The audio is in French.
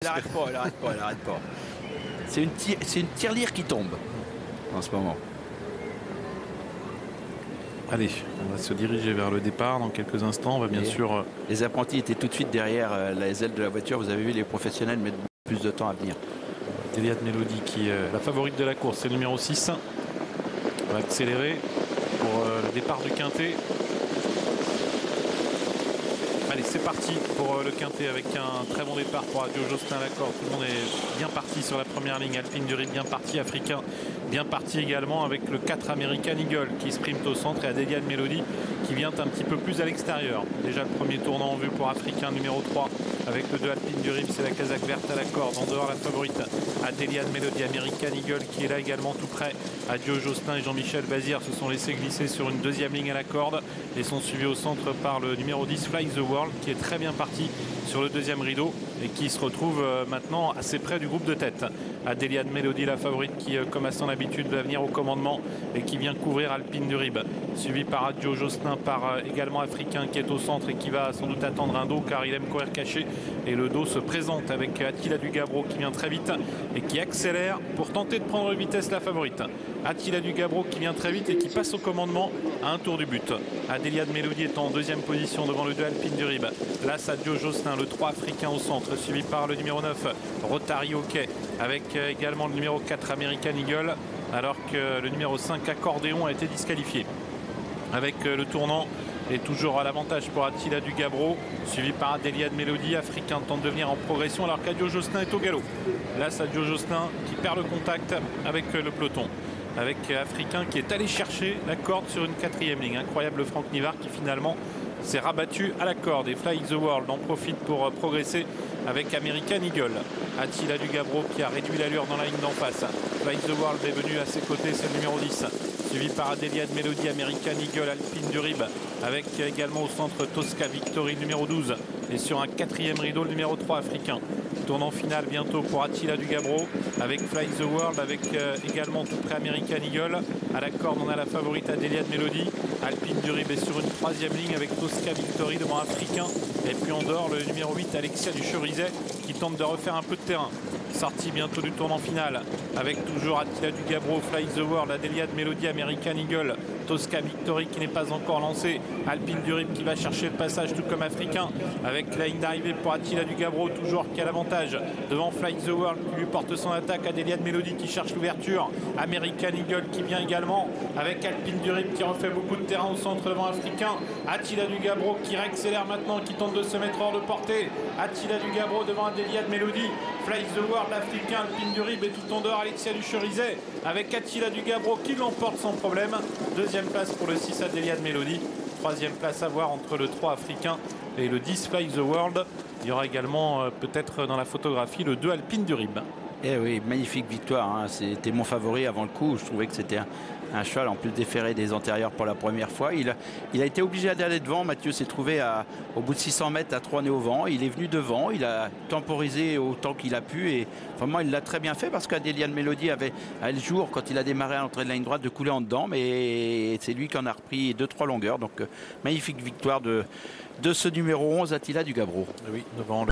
n'arrête pas, elle n'arrête pas, elle n'arrête pas. C'est une tirelire qui tombe en ce moment. Allez, on va se diriger vers le départ dans quelques instants. On va bien sûr... Les apprentis étaient tout de suite derrière les ailes de la voiture. Vous avez vu, les professionnels mettent plus de temps à venir. Déliade Melody qui est la favorite de la course, c'est le numéro 6. On va accélérer pour le départ du quintet. Allez, c'est parti pour le quintet avec un très bon départ pour Adio Jocelyn Lacorde. Tout le monde est bien parti sur la première ligne. Alpine du Rip bien parti, Africain bien parti également avec le 4 American Eagle qui sprint au centre et Adéliade Melody qui vient un petit peu plus à l'extérieur. Déjà le premier tournant en vue pour Africain numéro 3 avec le 2 Alpine du Rip, c'est la casaque verte à la corde. En dehors la favorite Adéliade Melody, American Eagle qui est là également tout près. Adio Jocelyn et Jean-Michel Bazir se sont laissés glisser sur une deuxième ligne à la corde et sont suivis au centre par le numéro 10 Fly the World qui est très bien parti sur le deuxième rideau et qui se retrouve maintenant assez près du groupe de tête. Adéliade Melody, la favorite qui, comme à son habitude, va venir au commandement et qui vient couvrir Alpine du Rib. Suivi par Adio Jocelyn, par également Africain qui est au centre et qui va sans doute attendre un dos car il aime courir caché. Et le dos se présente avec Attila Dugabro qui vient très vite et qui accélère pour tenter de prendre vitesse la favorite. Attila Dugabro qui vient très vite et qui passe au commandement à un tour du but. Adéliade Melody est en deuxième position devant le 2 Alpine du Rib. Là, Adio Jocelyn, le 3 Africain au centre, suivi par le numéro 9 Rotary Hockey avec également le numéro 4 American Eagle, alors que le numéro 5 Accordéon a été disqualifié. Avec le tournant et toujours à l'avantage pour Attila Dugabro, suivi par Adéliade Melody. Africain tente de venir en progression alors qu'Adio Jocelyn est au galop. Là, c'est Adio Jocelyn qui perd le contact avec le peloton. Avec Africain qui est allé chercher la corde sur une quatrième ligne. Incroyable Franck Nivard qui finalement s'est rabattu à la corde et Fly the World en profite pour progresser avec American Eagle. Attila Dugabro qui a réduit l'allure dans la ligne d'en face. Fly the World est venu à ses côtés, c'est le numéro 10. Suivi par Adéliade Melody, American Eagle, Alpine du Rib, avec également au centre Tosca Victory numéro 12. Et sur un quatrième rideau, le numéro 3 Africain. Tournant final bientôt pour Attila Dugabro, avec Fly the World, avec également tout près American Eagle. À la corde, on a la favorite Adéliade Melody. Alpine du Rib est sur une troisième ligne avec Tosca Victory devant Africain. Et puis en dehors, le numéro 8, Alexia du Cherizet, qui tente de refaire un peu de terrain. Sortie bientôt du tournant final, avec toujours Attila Dugabro, Fly the World, Adéliade Melody, American Eagle, Tosca Victory qui n'est pas encore lancé, Alpine du Rib qui va chercher le passage tout comme Africain, avec la ligne d'arrivée pour Attila Dugabro, toujours qui a l'avantage devant Fly the World qui lui porte son attaque, Adéliade Melody qui cherche l'ouverture, American Eagle qui vient également, avec Alpine du Rib qui refait beaucoup de terrain au centre devant Africain, Attila Dugabro qui réaccélère maintenant, qui tente de se mettre hors de portée, Attila Dugabro devant Adéliade Melody, Fly the World, l'Africain, Alpine du Rib et tout en dehors Alexia du Cherizet avec Attila Dugabro qui l'emporte sans problème. Deuxième place pour le 6 Adéliade Melody. Troisième place à voir entre le 3 Africain et le 10 Fly the World. Il y aura également peut-être dans la photographie le 2 Alpine du Rib. Eh oui, magnifique victoire, hein. C'était mon favori avant le coup. Je trouvais que c'était un cheval en plus déféré des antérieurs pour la première fois. Il a été obligé d'aller devant. Mathieu s'est trouvé au bout de 600 mètres à 3 nez au vent. Il est venu devant. Il a temporisé autant qu'il a pu. Et vraiment, il l'a très bien fait parce qu'Adéliade Melody avait le jour, quand il a démarré à l'entrée de la ligne droite, de couler en dedans. Mais c'est lui qui en a repris 2-3 longueurs. Donc, magnifique victoire de ce numéro 11, Attila Dugabro. Oui, devant